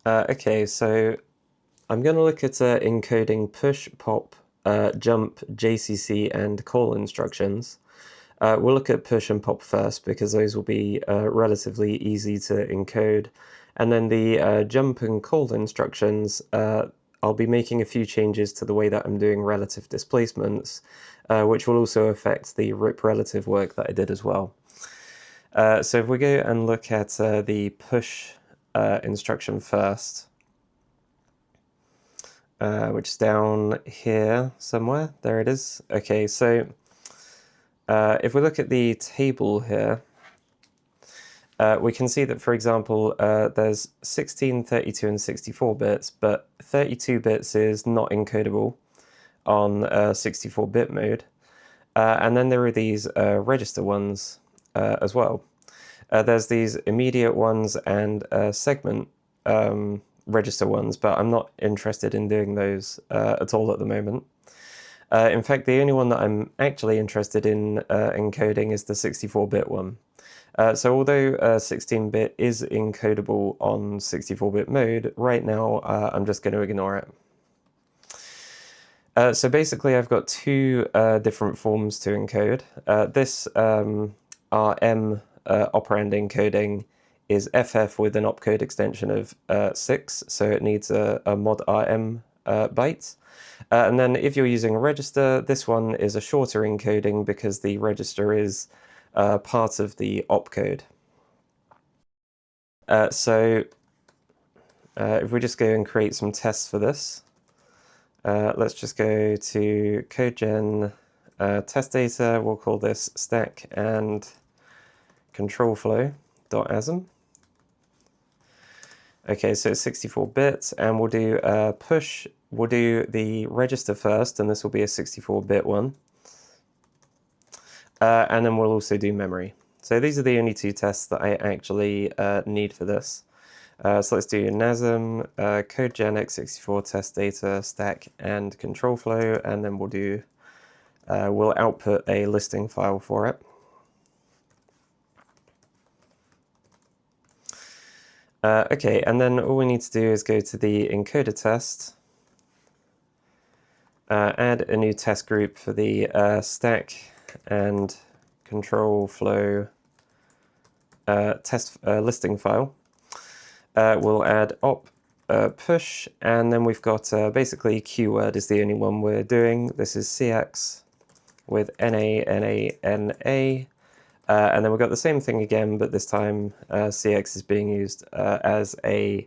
Okay, so I'm going to look at encoding push, pop, jump, JCC, and call instructions. We'll look at push and pop first because those will be relatively easy to encode. And then the jump and call instructions, I'll be making a few changes to the way that I'm doing relative displacements, which will also affect the RIP relative work that I did as well. So if we go and look at the push instruction first, which is down here somewhere. There it is. Okay, so if we look at the table here, we can see that, for example, there's 16, 32, and 64 bits, but 32 bits is not encodable on 64-bit mode. And then there are these register ones as well. There's these immediate ones and segment register ones, but I'm not interested in doing those at all at the moment. In fact, the only one that I'm actually interested in encoding is the 64-bit one. So although 16-bit is encodable on 64-bit mode, right now I'm just going to ignore it. So basically I've got two different forms to encode. This RM operand encoding is FF with an opcode extension of 6, so it needs a mod RM byte. And then if you're using a register, this one is a shorter encoding because the register is part of the opcode. So if we just go and create some tests for this, let's just go to CodeGen test data. We'll call this stack and control flow.asm. Okay, so it's 64 bits, and we'll do push. We'll do the register first, and this will be a 64-bit one. And then we'll also do memory. So these are the only two tests that I actually need for this. So let's do NASM, CodeGen x64 test data, stack, and control flow, and then we'll do, we'll output a listing file for it. Okay, and then all we need to do is go to the encoder test, add a new test group for the stack and control flow test listing file. We'll add op push, and then we've got basically keyword is the only one we're doing. This is CX with NA, NA, NA. And then we've got the same thing again, but this time CX is being used as a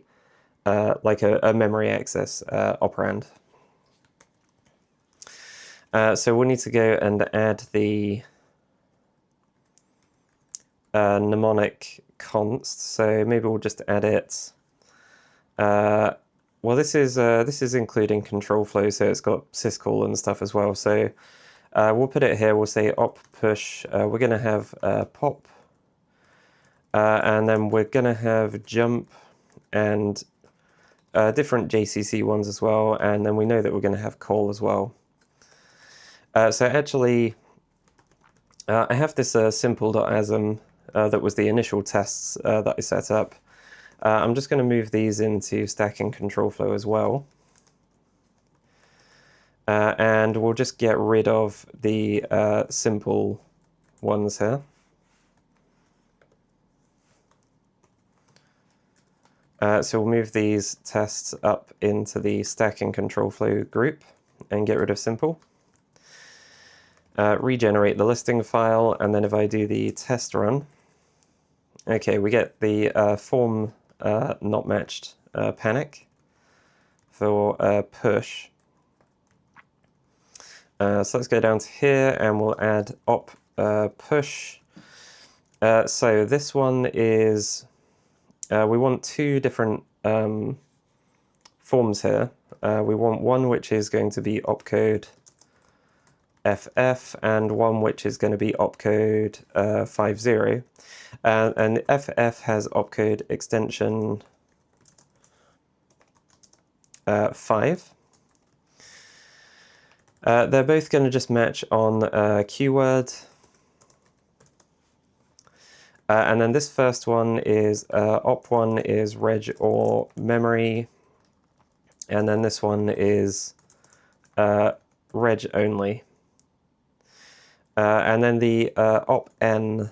like a memory access operand. So we'll need to go and add the mnemonic const. So maybe we'll just add it. Well, this is including control flow, so it's got syscall and stuff as well. So we'll put it here. We'll say op push. We're going to have pop, and then we're going to have jump and different JCC ones as well. And then we know that we're going to have call as well. So actually, I have this simple.asm that was the initial tests that I set up. I'm just going to move these into stack and control flow as well. And we'll just get rid of the simple ones here. So we'll move these tests up into the stack and control flow group and get rid of simple. Regenerate the listing file, and then if I do the test run, okay, we get the form not matched panic for push. So let's go down to here and we'll add op push. So this one is, we want two different forms here. We want one which is going to be opcode FF and one which is going to be opcode 50. And FF has opcode extension 5. They're both going to just match on keyword. And then this first one is op1 is reg or memory, and then this one is reg only. And then the op-n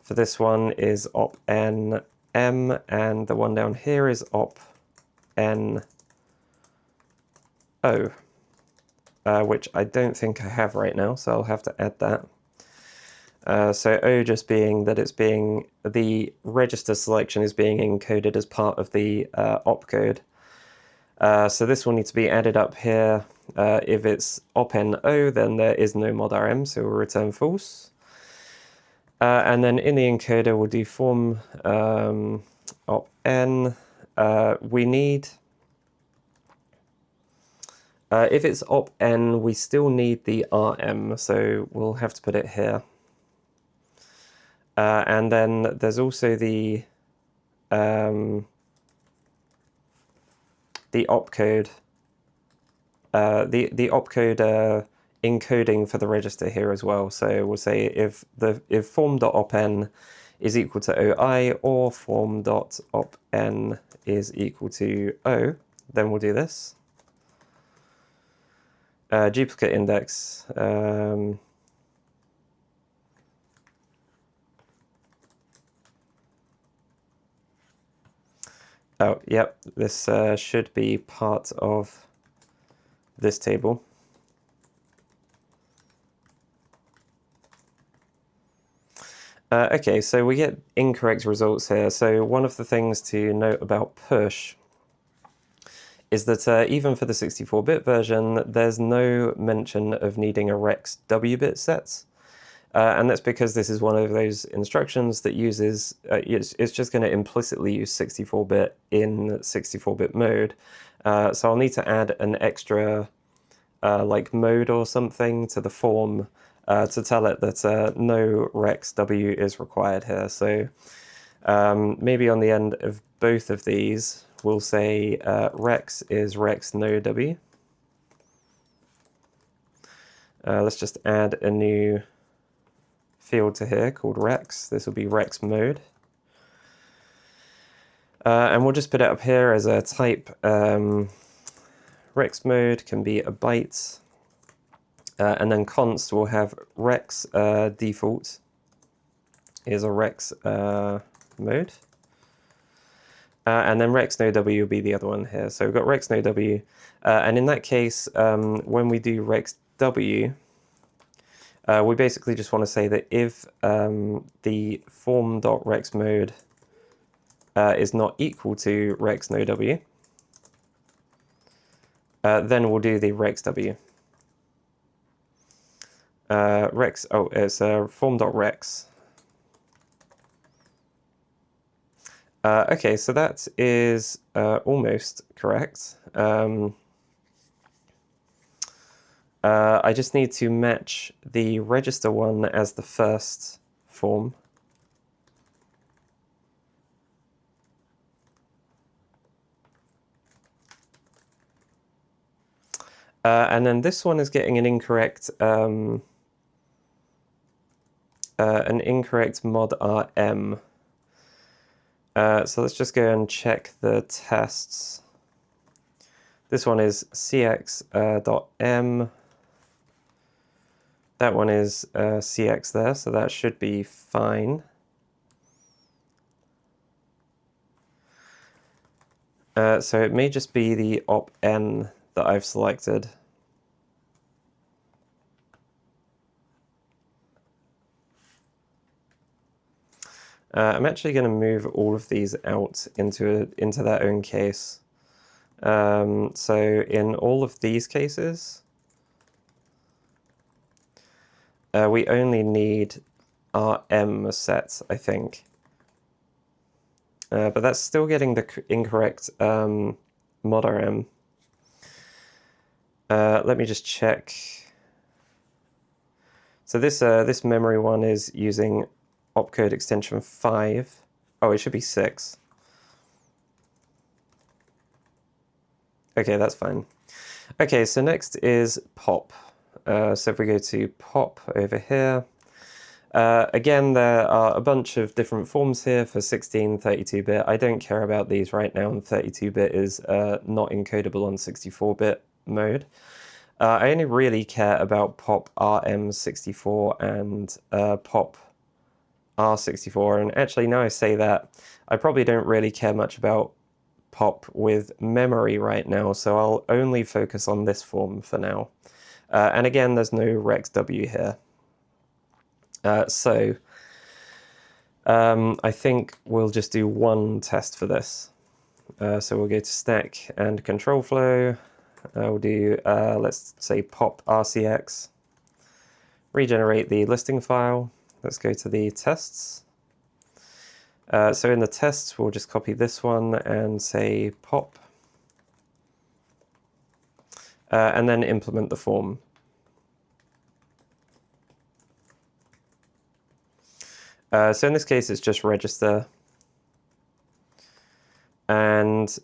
for this one is op-n m, and the one down here is op-n o, which I don't think I have right now, so I'll have to add that. So O just being that it's being, the register selection is being encoded as part of the opcode. So this will need to be added up here. If it's op-n O, then there is no mod rm, so we'll return false. And then in the encoder, we'll do form op-n. We need, if it's op-n, we still need the rm, so we'll have to put it here. And then there's also the opcode, the opcode encoding for the register here as well. So we'll say if form.op-n is equal to OI or form.op-n is equal to O, then we'll do this. Duplicate index. Oh, yep, this should be part of this table. Okay, so we get incorrect results here. So one of the things to note about push is that even for the 64-bit version, there's no mention of needing a REX.W bit set. And that's because this is one of those instructions that uses, it's just going to implicitly use 64-bit in 64-bit mode. So I'll need to add an extra like mode or something to the form to tell it that no REX.W is required here. So maybe on the end of both of these, we'll say REX is REX no W. Let's just add a new field to here called REX. This will be REX mode. And we'll just put it up here as a type. REX mode can be a byte. And then const will have REX default is a REX mode. And then REX no W will be the other one here. So we've got REX no W. And in that case, when we do REX.W, we basically just want to say that if the form.rex mode is not equal to rex no w, then we'll do the rex.w. Rex, oh, it's form.rex. Okay, so that is almost correct. I just need to match the register one as the first form. And then this one is getting an incorrect mod rm. So let's just go and check the tests. This one is cx.m. That one is cx there, so that should be fine. So it may just be the op-n that I've selected. I'm actually going to move all of these out into their own case. So in all of these cases, we only need rm set, I think. But that's still getting the incorrect mod rm. Let me just check. So this memory one is using opcode extension 5. Oh, it should be 6. Okay, that's fine. Okay, so next is pop. So if we go to pop over here, Again, there are a bunch of different forms here for 16, 32-bit. I don't care about these right now, and 32-bit is not encodable on 64-bit mode. I only really care about pop RM64 and pop R64, and actually now I say that, I probably don't really care much about pop with memory right now, so I'll only focus on this form for now. And again, there's no REX.W here. So I think we'll just do one test for this. So we'll go to stack and control flow. We'll do, let's say, pop RCX. Regenerate the listing file. Let's go to the tests. So in the tests, we'll just copy this one and say pop. And then implement the form. So in this case, it's just register. And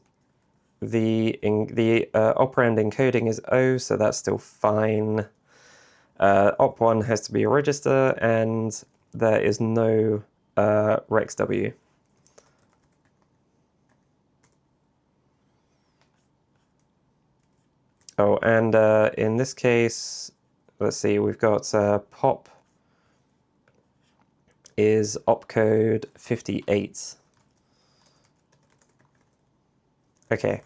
the operand encoding is O, so that's still fine. Op1 has to be a register, and there is no REX.W. Oh, and in this case, let's see, we've got pop is opcode 58. Okay.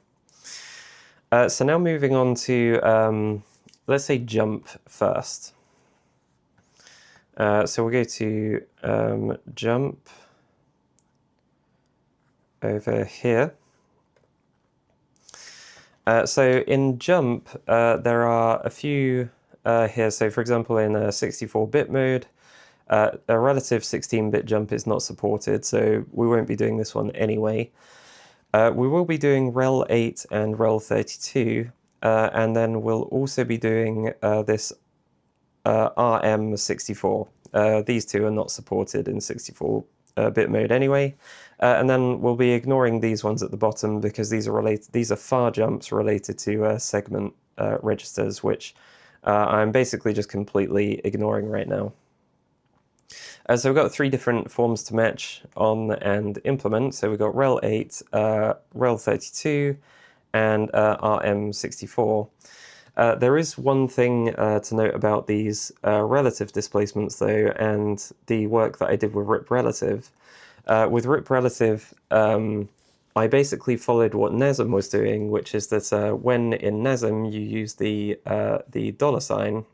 So now moving on to, let's say jump first. So we'll go to jump over here. So in jump, there are a few here. So for example, in a 64-bit mode, a relative 16-bit jump is not supported, so we won't be doing this one anyway. We will be doing Rel8 and Rel32, and then we'll also be doing this RM64. These two are not supported in 64-bit mode anyway. And then we'll be ignoring these ones at the bottom because these are far jumps related to segment registers, which I'm basically just completely ignoring right now. So we've got three different forms to match on and implement. So we've got Rel8, Rel32, and RM64. There is one thing to note about these relative displacements, though, and the work that I did with RIP-relative. With RIP-relative, I basically followed what NASM was doing, which is that when in NASM you use the $,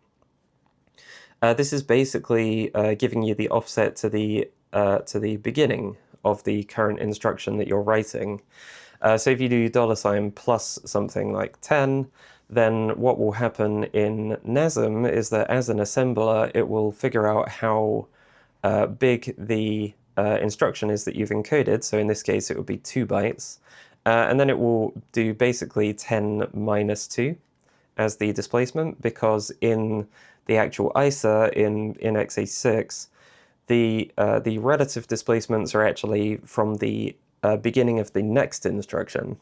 this is basically giving you the offset to the beginning of the current instruction that you're writing. So if you do $ plus something like 10, then what will happen in NASM is that as an assembler, it will figure out how big the instruction is that you've encoded. So in this case, it would be 2 bytes. And then it will do basically 10 minus 2 as the displacement, because in the actual ISA in x86, the relative displacements are actually from the beginning of the next instruction.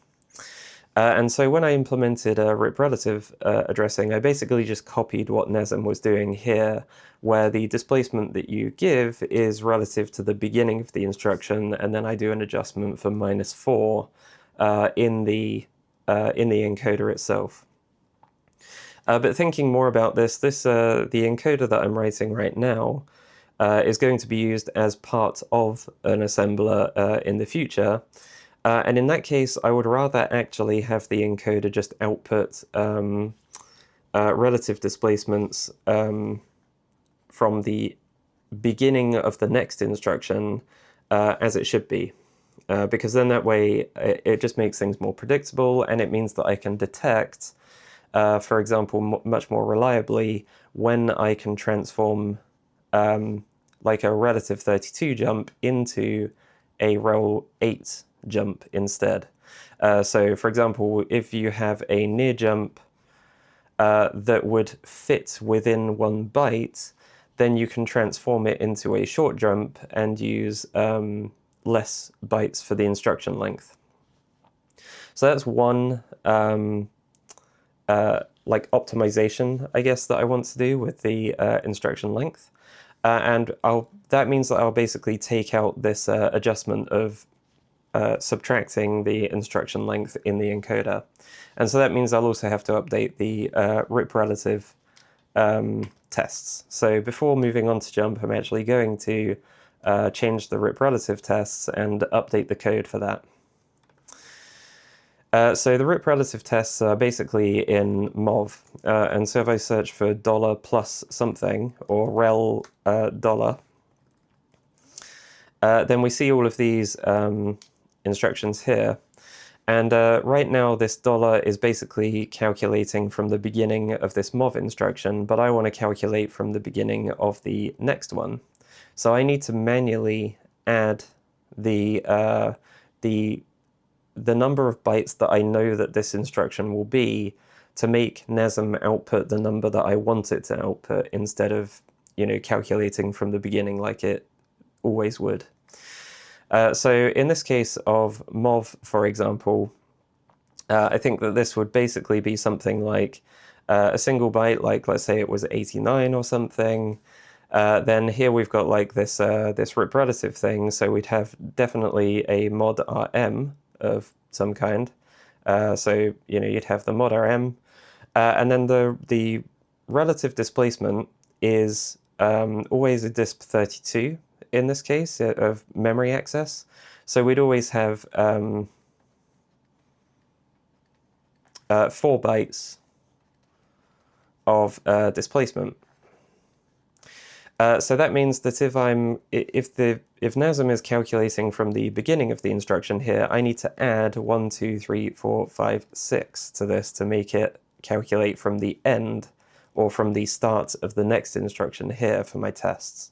And so when I implemented a RIP-relative addressing, I basically just copied what NASM was doing here, where the displacement that you give is relative to the beginning of the instruction, and then I do an adjustment for -4 in the encoder itself. But thinking more about this, the encoder that I'm writing right now is going to be used as part of an assembler in the future. And in that case, I would rather actually have the encoder just output relative displacements from the beginning of the next instruction as it should be. Because then that way it just makes things more predictable, and it means that I can detect, for example, much more reliably when I can transform like a relative 32 jump into a Rel8 jump instead. So for example, if you have a near jump that would fit within 1 byte, then you can transform it into a short jump and use less bytes for the instruction length. So that's one like optimization, I guess, that I want to do with the instruction length. and that means that I'll basically take out this adjustment of subtracting the instruction length in the encoder. And so that means I'll also have to update the RIP relative tests. So before moving on to jump, I'm actually going to change the RIP relative tests and update the code for that. So the RIP relative tests are basically in MOV, and so if I search for $+ something or rel $, then we see all of these instructions here. And right now this $, is basically calculating from the beginning of this MOV instruction, but I want to calculate from the beginning of the next one. So I need to manually add the number of bytes that I know that this instruction will be to make NASM output the number that I want it to output instead of, calculating from the beginning like it always would. So in this case of MOV, for example, I think that this would basically be something like a single byte, like let's say it was 89 or something. Then here we've got like this RIP relative thing, so we'd have definitely a mod RM of some kind. So you'd have the mod RM, and then the relative displacement is always a disp32 in this case of memory access. So we'd always have 4 bytes of displacement. So that means that if NASM is calculating from the beginning of the instruction here, I need to add 1, 2, 3, 4, 5, 6 to this to make it calculate from the end or from the start of the next instruction here for my tests.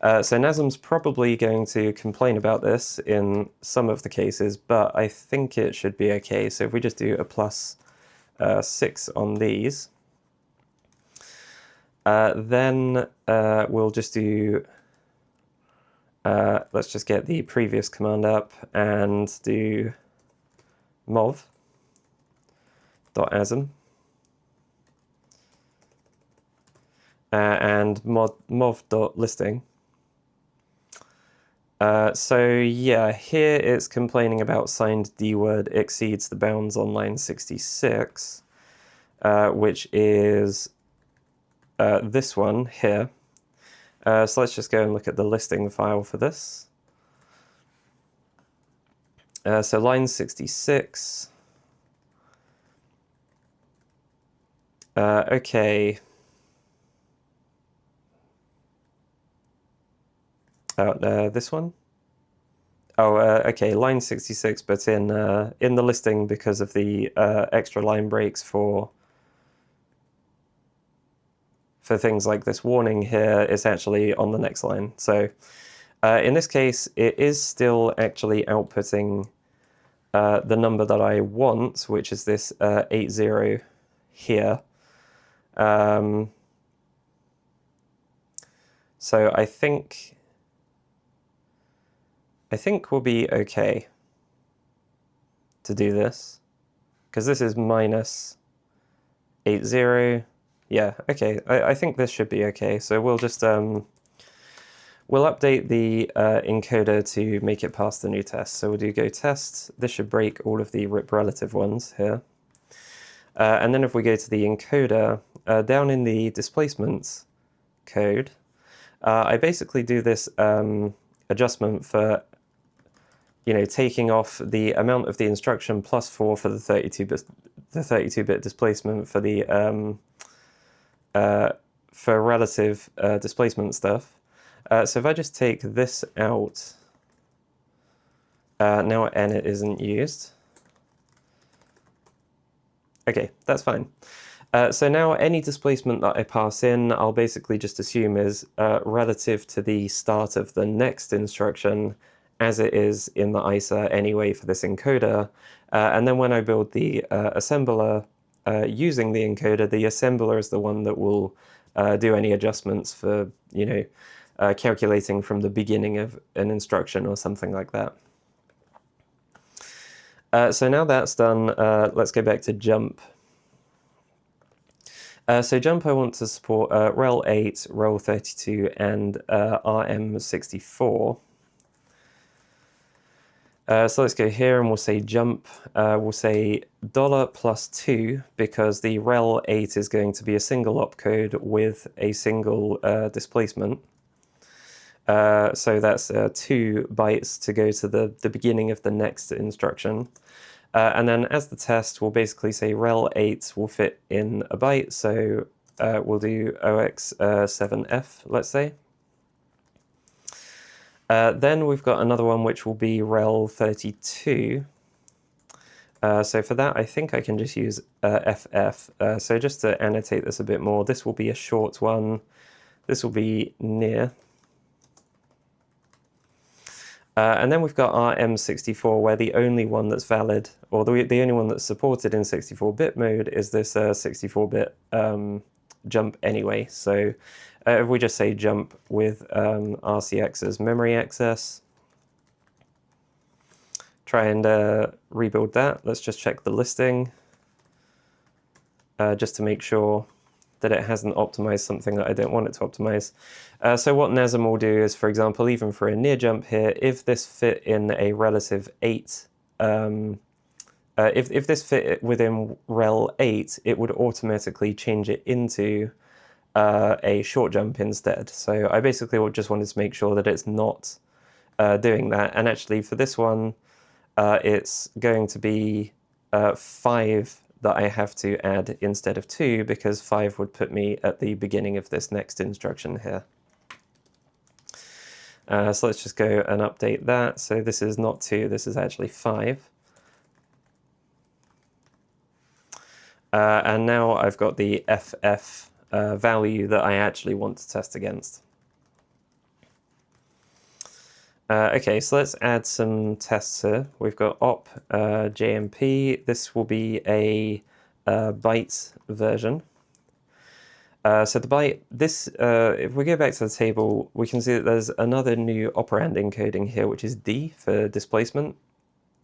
So NASM's probably going to complain about this in some of the cases, but I think it should be okay. So if we just do a +6 on these, then we'll just do, let's just get the previous command up and do mov.asm and mov.listing. So yeah, here it's complaining about signed D word exceeds the bounds on line 66, which is this one here. So let's just go and look at the listing file for this. So line 66. Okay. This one? Oh, okay, line 66, but in the listing because of the extra line breaks for things like this warning here, it's actually on the next line. So in this case, it is still actually outputting the number that I want, which is this 80 here. So I think we'll be okay to do this, because this is -80. Yeah, okay, I think this should be okay. So we'll just, we'll update the encoder to make it pass the new test. So we'll do go test. This should break all of the RIP relative ones here. And then if we go to the encoder, down in the displacements code, I basically do this adjustment for taking off the amount of the instruction +4 for the 32-bit displacement for the for relative displacement stuff. So if I just take this out, now n it isn't used. Okay, that's fine. So now any displacement that I pass in, I'll basically just assume is relative to the start of the next instruction, as it is in the ISA anyway for this encoder. And then when I build the assembler using the encoder, the assembler is the one that will do any adjustments for, calculating from the beginning of an instruction or something like that. So now that's done, let's go back to jump. So jump, I want to support Rel8, Rel32, and RM64. So let's go here and we'll say jump. We'll say $+2 because the Rel8 is going to be a single opcode with a single displacement. So that's 2 bytes to go to the beginning of the next instruction. And then as the test, we'll basically say Rel8 will fit in a byte, so we'll do OX7F, let's say. Then we've got another one which will be Rel32. So for that, I think I can just use FF. So just to annotate this a bit more, this will be a short one. This will be near. And then we've got RM64, where the only one that's valid, or the only one that's supported in 64-bit mode is this 64-bit jump anyway. So if we just say jump with RCX as memory access, try and rebuild that. Let's just check the listing, just to make sure that it hasn't optimized something that I don't want it to optimize. So what NASM will do is, for example, even for a near jump here, if this fit in a relative 8, if this fit within Rel 8, it would automatically change it into a short jump instead. So I basically just wanted to make sure that it's not doing that. And actually for this one, it's going to be 5 that I have to add instead of 2, because 5 would put me at the beginning of this next instruction here. So let's just go and update that. So this is not 2, this is actually 5. And now I've got the FF value that I actually want to test against. Okay, so let's add some tests here. We've got op JMP. This will be a byte version. So the byte, this, if we go back to the table, we can see that there's another new operand encoding here, which is D for displacement,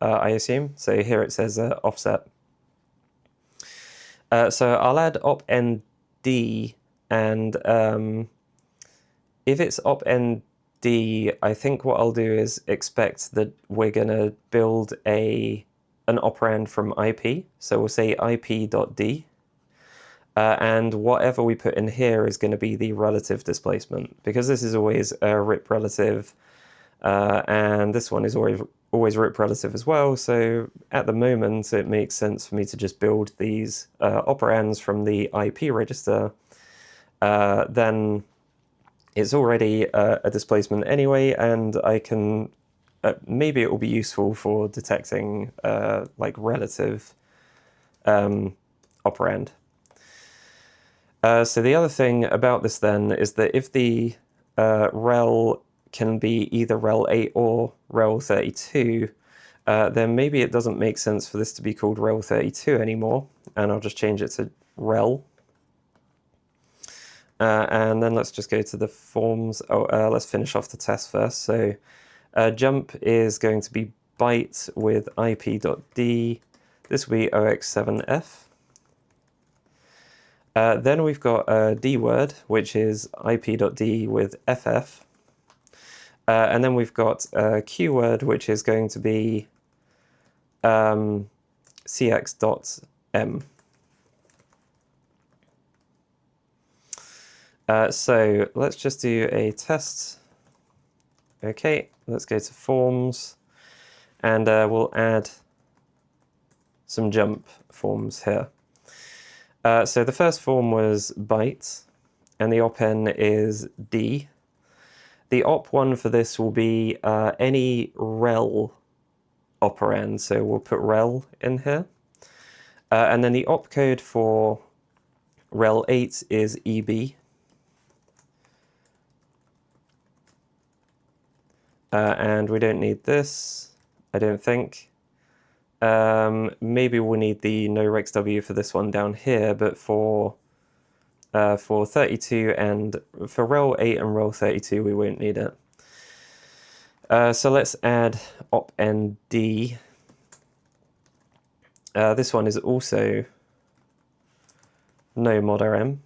I assume. So here it says offset. So I'll add op-nd, and if it's op-nd, I think what I'll do is expect that we're going to build an operand from IP. So we'll say ip.d. And whatever we put in here is going to be the relative displacement, because this is always a RIP relative, and this one is always RIP relative as well. So at the moment, it makes sense for me to just build these operands from the IP register. Then it's already a displacement anyway, and I can maybe it will be useful for detecting like relative operand. So the other thing about this then is that if the rel can be either rel 8 or rel 32, then maybe it doesn't make sense for this to be called rel 32 anymore, and I'll just change it to rel. And then let's just go to the forms. Let's finish off the test first. So jump is going to be byte with ip.d. This will be OX7F. Then we've got D word, which is ip.d with FF. And then we've got Q word, which is going to be cx.m. So let's just do a test. Okay, let's go to forms, and we'll add some jump forms here. So the first form was byte, and the op-n is D. The op one for this will be any rel operand, so we'll put rel in here. And then the opcode for rel 8 is EB. And we don't need this, I don't think. Maybe we'll need the no REX.W for this one down here, but for 32 and for rel 8 and rel 32 we won't need it. So let's add op-nd. This one is also no mod rm.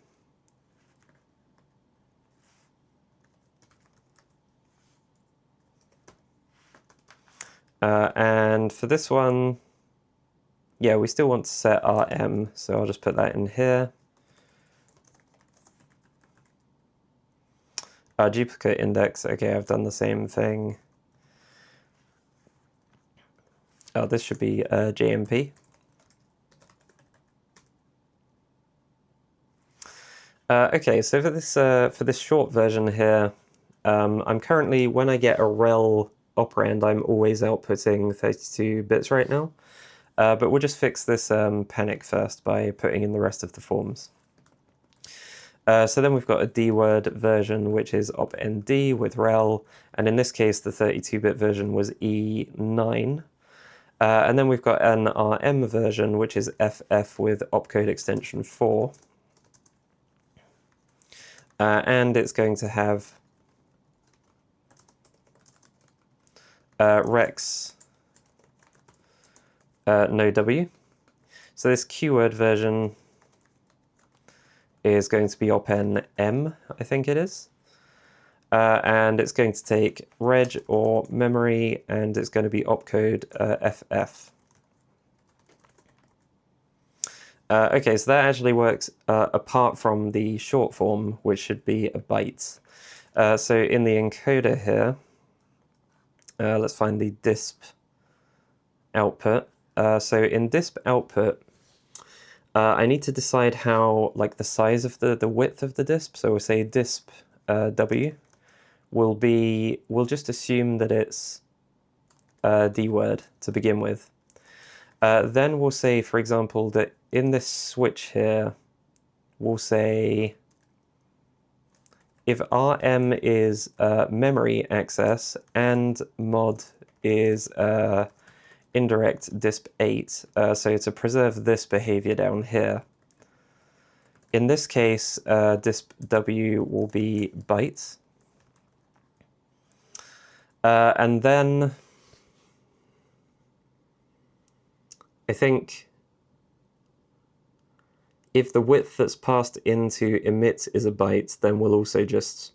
And for this one, yeah, we still want to set rm, so I'll just put that in here. Duplicate index, okay, I've done the same thing. Oh, this should be JMP. Okay, so for this short version here, I'm currently, when I get a rel operand, I'm always outputting 32 bits right now. But we'll just fix this panic first by putting in the rest of the forms. So then we've got a D-word version, which is op-nd with rel, and in this case, the 32-bit version was E9. And then we've got an RM version, which is FF with opcode extension 4. And it's going to have REX.W. So this keyword version is going to be op-n M, I think it is. And it's going to take reg or memory, and it's going to be opcode FF. Okay, so that actually works apart from the short form, which should be a byte. So in the encoder here, let's find the disp output. So in disp output, I need to decide how, like, the size of the width of the disp. So we'll say disp W we'll just assume that it's D-word to begin with. Then we'll say, for example, that in this switch here, we'll say if RM is memory access and mod is indirect disp 8, so to preserve this behavior down here. In this case, disp W will be bytes. And then I think if the width that's passed into emit is a byte, then we'll also just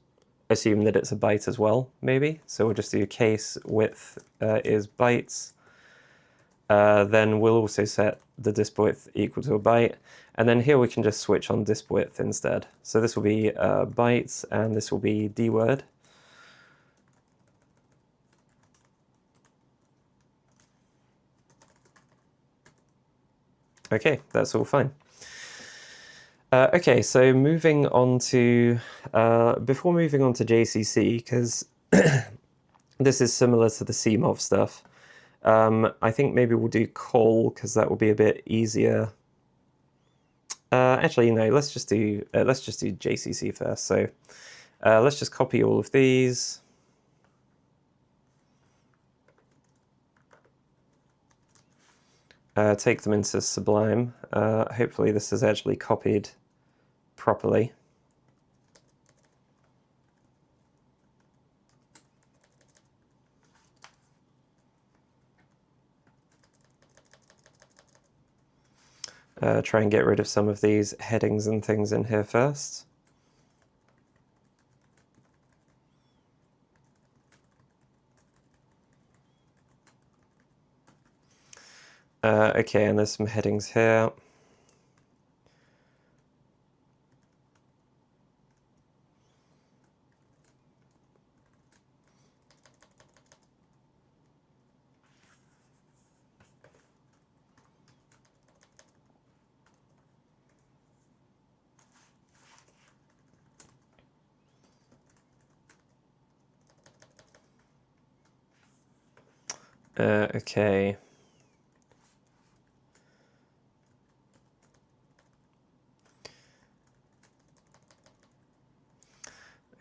assume that it's a byte as well, maybe. So we'll just do case width is bytes. Then we'll also set the disp width equal to a byte. And then here we can just switch on disp width instead. So this will be bytes, and this will be D-word. Okay, that's all fine. Okay, so moving on to, before moving on to JCC, because this is similar to the CMOV stuff, I think maybe we'll do call, because that will be a bit easier. Actually, no, let's just do JCC first. So let's just copy all of these. Take them into Sublime. Hopefully this is actually copied properly. Try and get rid of some of these headings and things in here first. Okay, and there's some headings here. Okay.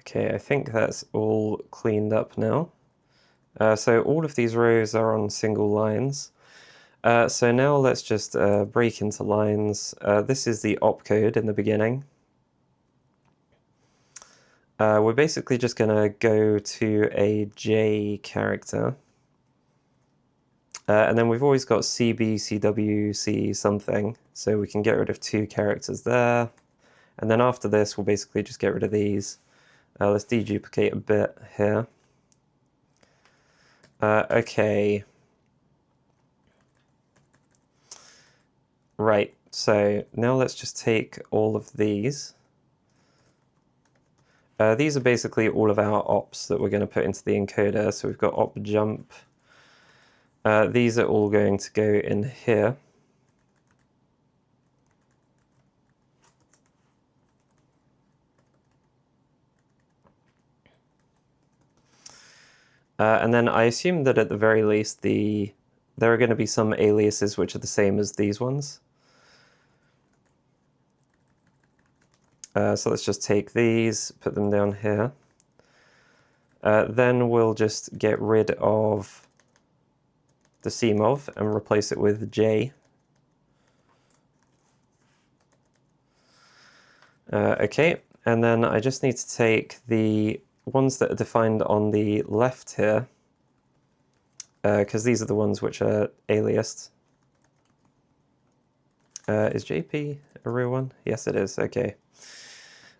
Okay, I think that's all cleaned up now. So all of these rows are on single lines. So now let's just break into lines. This is the opcode in the beginning. We're basically just going to go to a J character. And then we've always got CB, CW, C something, so we can get rid of 2 characters there. And then after this, we'll basically just get rid of these. Let's deduplicate a bit here. Okay. Right, so now let's just take all of these. These are basically all of our ops that we're going to put into the encoder. So we've got op jump. These are all going to go in here. And then I assume that at the very least there are going to be some aliases which are the same as these ones. So let's just take these, put them down here. Then we'll just get rid of the CMOV and replace it with J. Okay, and then I just need to take the ones that are defined on the left here, because these are the ones which are aliased. Is JP a real one? Yes, it is. Okay.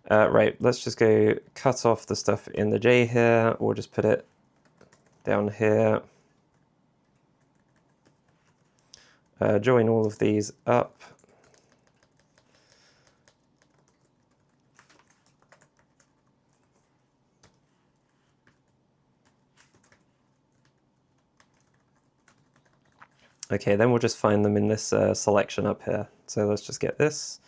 Right, let's just go cut off the stuff in the J here, or just put it down here. Join all of these up. Okay, then we'll just find them in this selection up here. So let's just get this.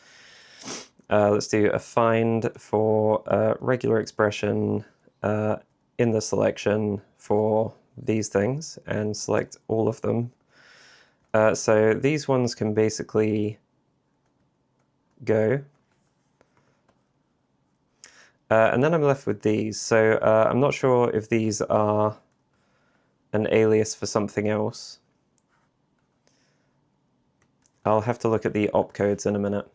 Let's do a find for regular expression in the selection for these things and select all of them. So these ones can basically go. And then I'm left with these. So I'm not sure if these are an alias for something else. I'll have to look at the opcodes in a minute.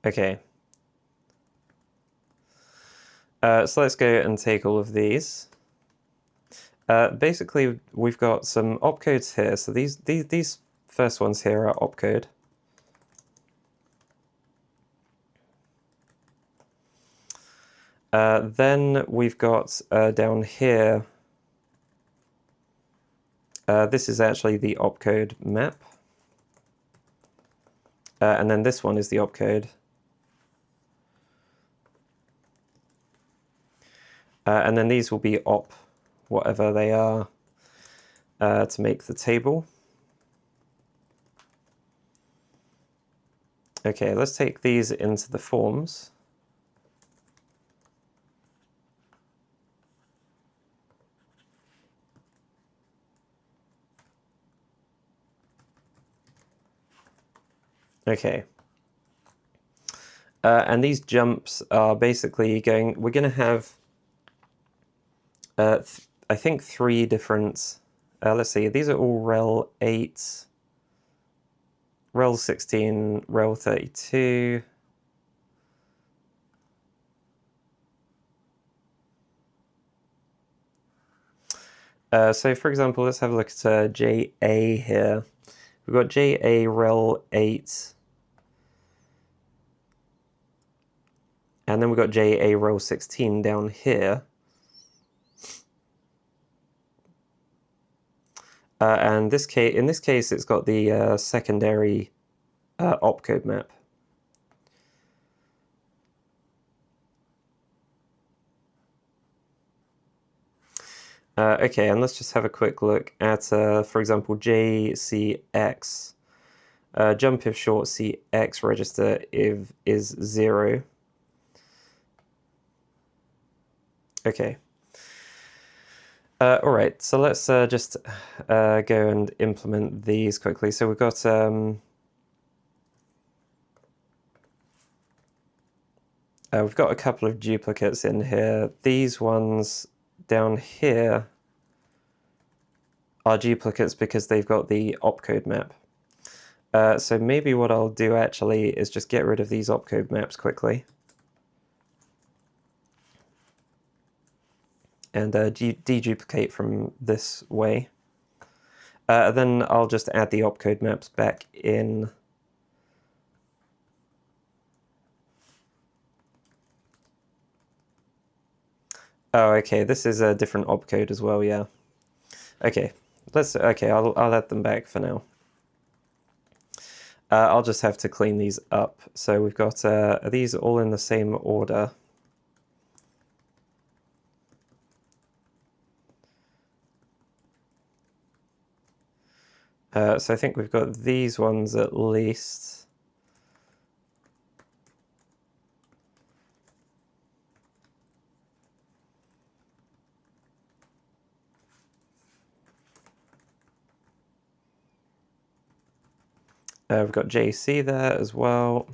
Okay. So let's go and take all of these. Basically, we've got some opcodes here. So these first ones here are opcode. Then we've got down here, this is actually the opcode map. And then this one is the opcode. And then these will be op, whatever they are, to make the table. Okay, let's take these into the forms. Okay. And these jumps are basically going, we're going to have, I think, 3 different, let's see, these are all Rel8, Rel16, Rel32. So for example, let's have a look at JA here. We've got JA Rel8. And then we've got JA Rel16 down here. And in this case, it's got the secondary opcode map. Okay, and let's just have a quick look at, for example, JCX. Jump if short CX register if is 0. Okay. All right, so let's just go and implement these quickly. So we've got a couple of duplicates in here. These ones down here are duplicates because they've got the opcode map. So maybe what I'll do actually is just get rid of these opcode maps quickly. And deduplicate from this way. Then I'll just add the opcode maps back in Oh, okay, this is a different opcode as well, yeah. Okay, I'll add them back for now. I'll just have to clean these up. So we've got, are these all in the same order? So I think we've got these ones at least. We've got JC there as well.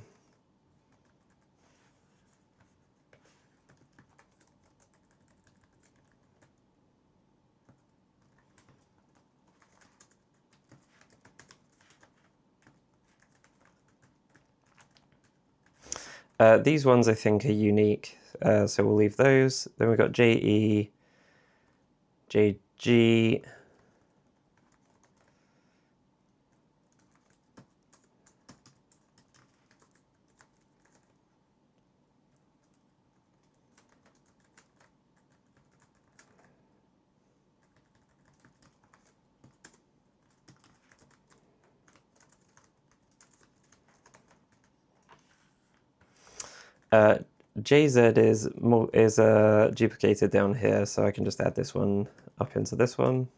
These ones I think are unique, so we'll leave those. Then we've got JE, JG, JZ is duplicated down here, so I can just add this one up into this one.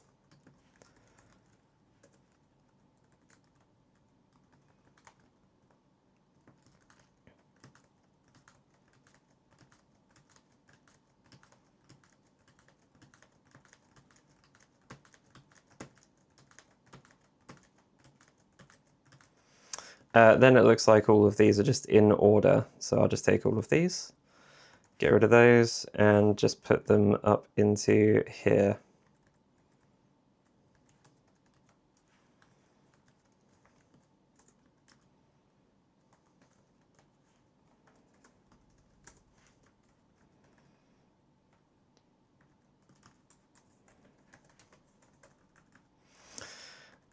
Then it looks like all of these are just in order, so I'll just take all of these, get rid of those, and just put them up into here.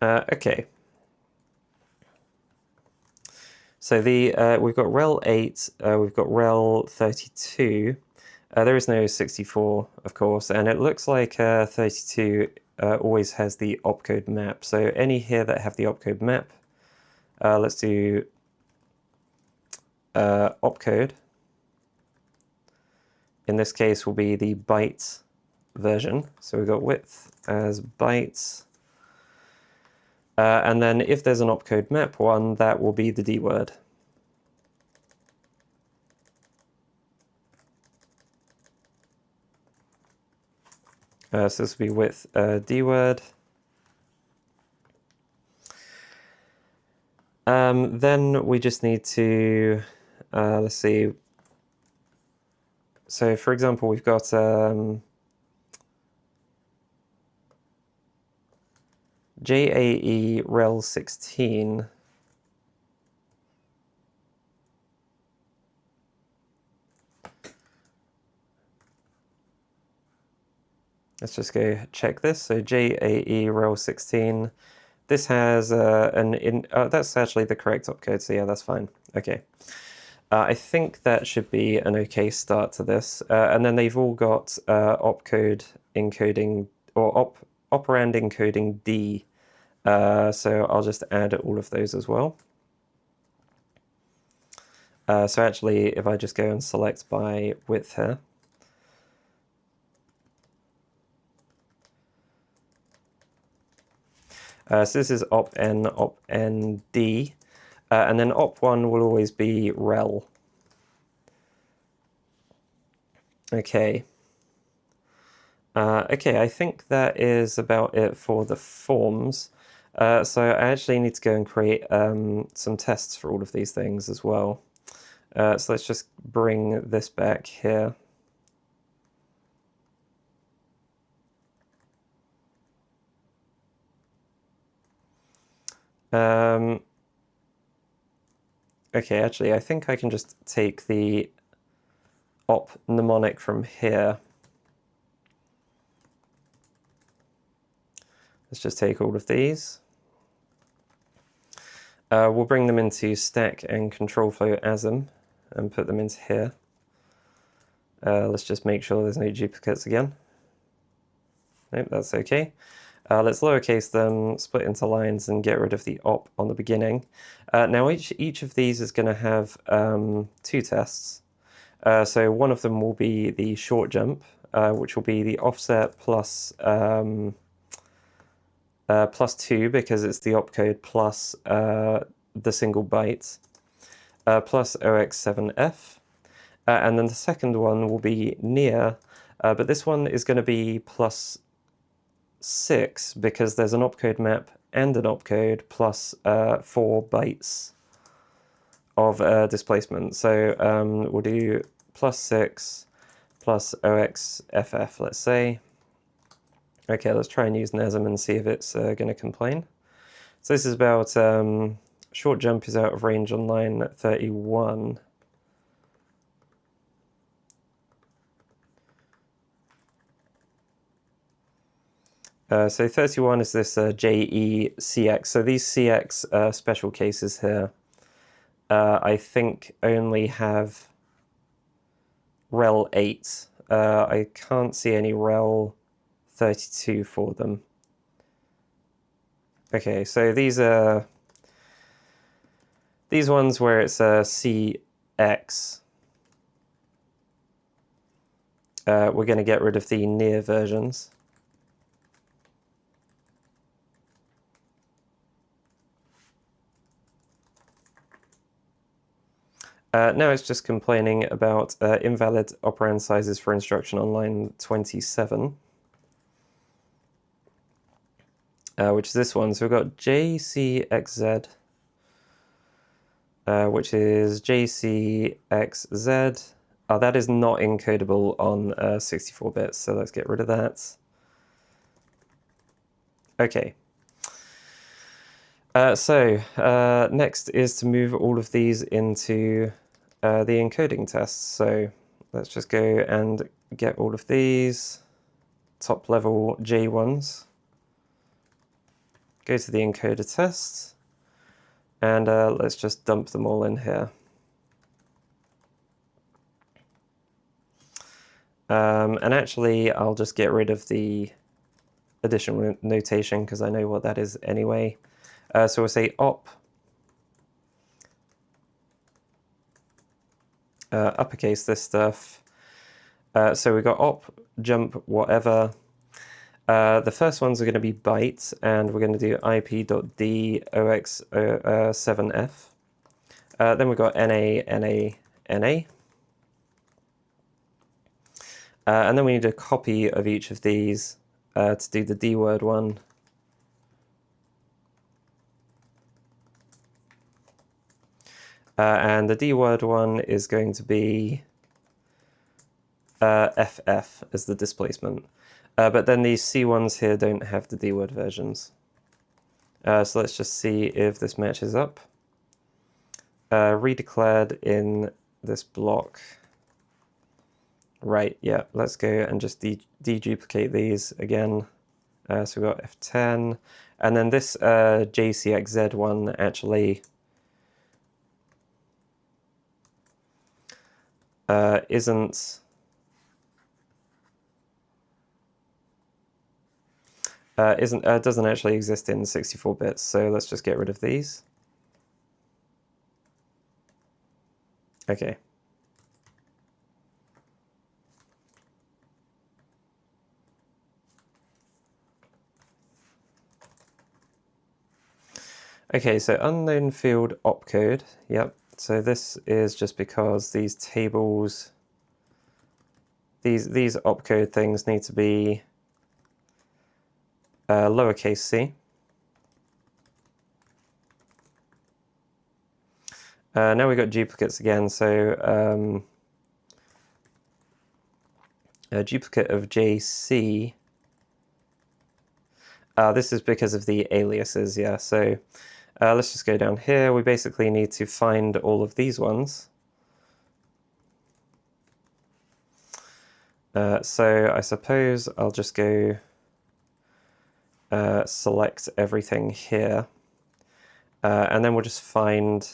Okay. So we've got Rel8, we've got Rel32. There is no 64, of course, and it looks like 32 always has the opcode map. So any here that have the opcode map, let's do opcode. In this case will be the byte version. So we've got width as bytes. And then if there's an opcode map one, that will be the D word. So this will be width D word. Then we just need to, let's see. So for example, we've got JAE Rel16. Let's just go check this. So JAE Rel16. This has that's actually the correct opcode, so yeah, that's fine. Okay. I think that should be an okay start to this. And then they've all got opcode encoding, or operand encoding D. So I'll just add all of those as well. So actually, if I just go and select by width here, so this is op D, and then op1 will always be rel. Okay. Okay, I think that is about it for the forms. So I actually need to go and create some tests for all of these things as well. So let's just bring this back here. Okay, actually, I think I can just take the op mnemonic from here. Let's just take all of these. We'll bring them into stack and control flow asm and put them into here. Let's just make sure there's no duplicates again. Nope, that's okay. Let's lowercase them, split into lines, and get rid of the op on the beginning. Now each of these is going to have 2 tests. So one of them will be the short jump, which will be the offset plus 2 because it's the opcode plus the single byte, plus OX7F. And then the second one will be near, but this one is going to be plus 6 because there's an opcode map and an opcode plus 4 bytes of displacement. So we'll do plus 6 plus OXFF, let's say. Okay, let's try and use NASM and see if it's going to complain. So this is about short jump is out of range on line 31. So 31 is this JECX. So these CX special cases here, I think only have Rel8. I can't see any Rel32 for them. Okay, so these are these ones where it's a CX. We're going to get rid of the near versions. Now it's just complaining about invalid operand sizes for instruction on line 27, which is this one. So we've got JCXZ, which is JCXZ. Oh, that is not encodable on 64 bits, so let's get rid of that. Okay. Next is to move all of these into the encoding tests. So let's just go and get all of these top level J1s. Go to the encoder tests, and let's just dump them all in here. And actually, I'll just get rid of the additional notation because I know what that is anyway. So we'll say op, uppercase this stuff. So we've got op, jump, whatever. The first ones are going to be bytes, and we're going to do ip.d ox7f. Then we've got na, na, na. And then we need a copy of each of these to do the D word one. And the D word one is going to be FF as the displacement. But then these C ones here don't have the D word versions. So let's just see if this matches up. Redeclared in this block. Right, yeah, let's go and just deduplicate these again. So we've got F10, and then this JCXZ one actually doesn't actually exist in 64 bits, so let's just get rid of these. Okay. Okay, so unknown field opcode, yep. So this is just because these tables, these opcode things need to be lowercase c. Now we've got duplicates again, so a duplicate of JC. This is because of the aliases, yeah, so let's just go down here. We basically need to find all of these ones. So I suppose I'll just go select everything here, and then we'll just find .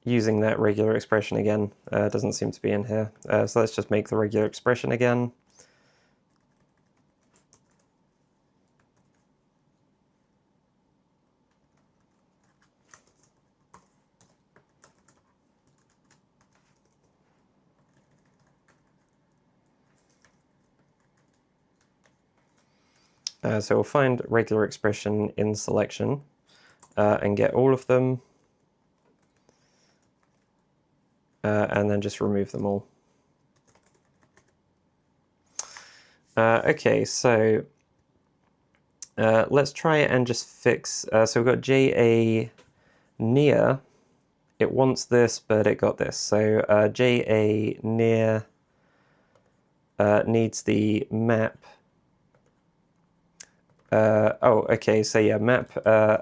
using that regular expression again. Doesn't seem to be in here. So let's just make the regular expression again. So we'll find regular expression in selection and get all of them, and then just remove them all. Okay, so let's try and just fix, so we've got JA near, it wants this, but it got this. So JA near needs the map. Oh, okay, so yeah, map,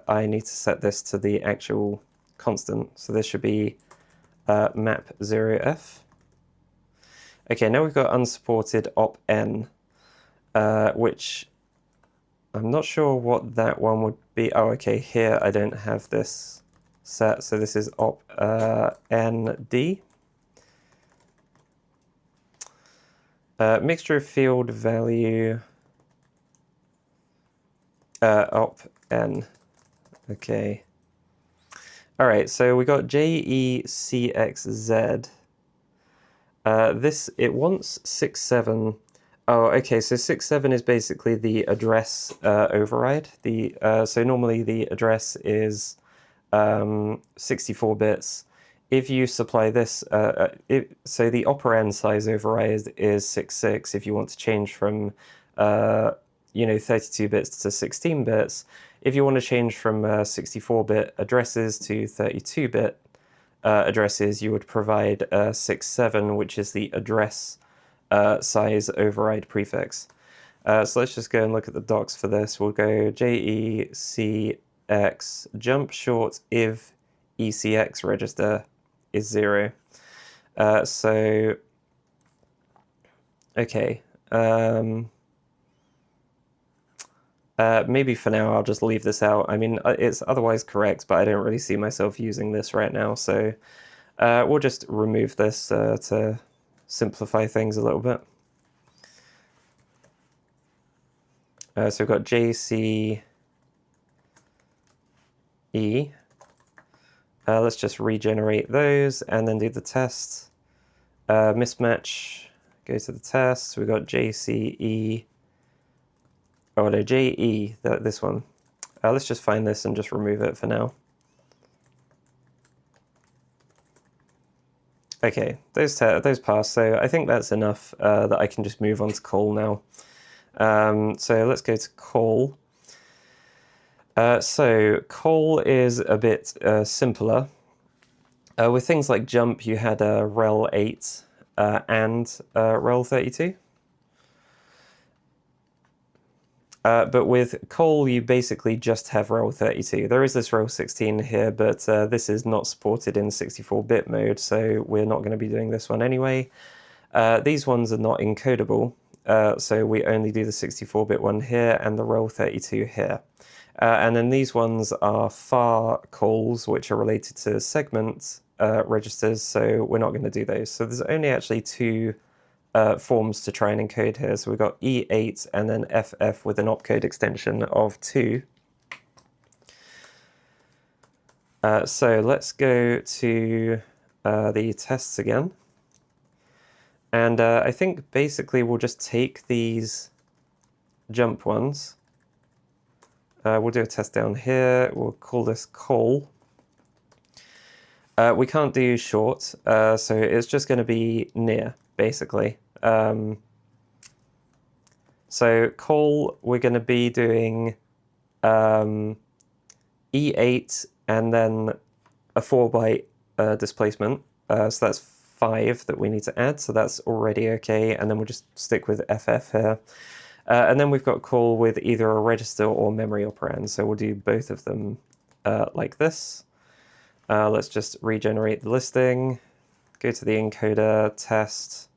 I need to set this to the actual constant. So this should be map 0f. Okay, now we've got unsupported op n, which I'm not sure what that one would be. Oh, okay, here I don't have this set, so this is op nd. Mixture of field value op n. Okay. All right, so we got JECXZ. This, it wants 67. Oh, okay, so 67 is basically the address override. So normally the address is 64 bits. If you supply this, so the operand size override is 66 if you want to change from 32 bits to 16 bits. If you want to change from 64-bit addresses to 32-bit addresses, you would provide 67, which is the address size override prefix. So let's just go and look at the docs for this. We'll go JECX jump short if ECX register is 0. So, okay. Maybe for now I'll just leave this out. I mean, it's otherwise correct, but I don't really see myself using this right now. So we'll just remove this to simplify things a little bit. So we've got JCE. Let's just regenerate those and then do the test. Mismatch, go to the test. We've got JCE. Oh no, JE, this one. Let's just find this and just remove it for now. Okay, those pass, so I think that's enough that I can just move on to call now. So let's go to call. So call is a bit simpler. With things like jump, you had Rel8 and Rel32. But with call, you basically just have Rel32. There is this Rel16 here, but this is not supported in 64-bit mode, so we're not going to be doing this one anyway. These ones are not encodable, so we only do the 64-bit one here and the Rel32 here. And then these ones are far calls, which are related to segment registers, so we're not going to do those. So there's only actually two forms to try and encode here. So we've got E8 and then FF with an opcode extension of 2. So let's go to the tests again. And I think basically we'll just take these jump ones. We'll do a test down here. We'll call this call. We can't do short, so it's just going to be near, basically. So call, we're going to be doing E8 and then a 4-byte displacement. So that's 5 that we need to add, so that's already okay. And then we'll just stick with FF here. And then we've got call with either a register or memory operand. So we'll do both of them like this. Let's just regenerate the listing, go to the encoder, test.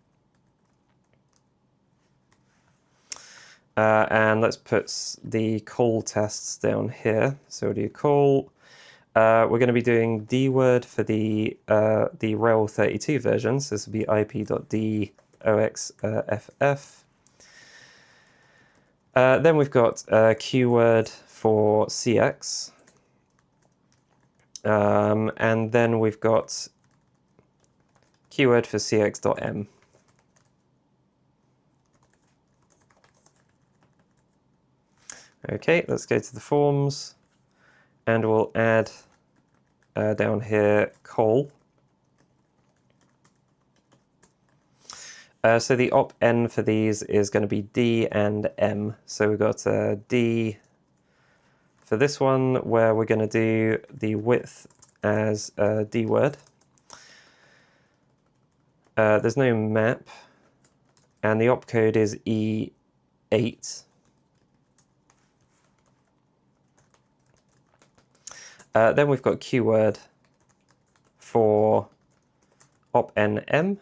And let's put the call tests down here. So we'll do call. we're going to be doing dword for the Rel32 version, so this will be ip.doxff. Then we've got keyword for cx, and then we've got keyword for cx.m. Okay, let's go to the forms, and we'll add down here col. So the op n for these is going to be d and m. So we've got d for this one, where we're going to do the width as dword. There's no map, and the opcode is E8. Then we've got keyword for op nm.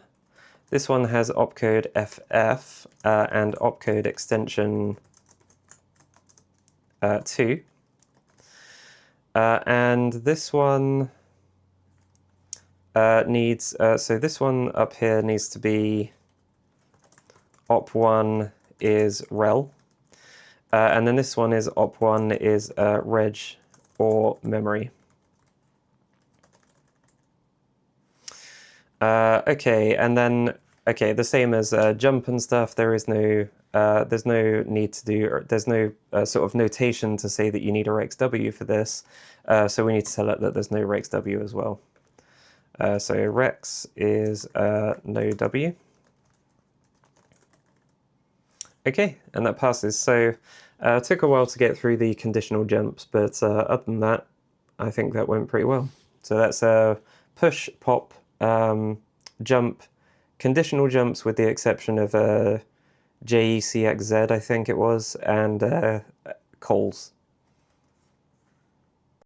This one has opcode FF and opcode extension 2. And this one needs, so this one up here needs to be op1 is rel. And then this one is op1 is reg or memory. Okay, and then the same as jump and stuff. There's no need to do. There's no sort of notation to say that you need a REX.W for this. So we need to tell it that there's no REX.W as well. So rex is no w. Okay, and that passes. So it took a while to get through the conditional jumps, but other than that, I think that went pretty well. So that's push, pop, jump, conditional jumps with the exception of JECXZ, I think it was, and cols.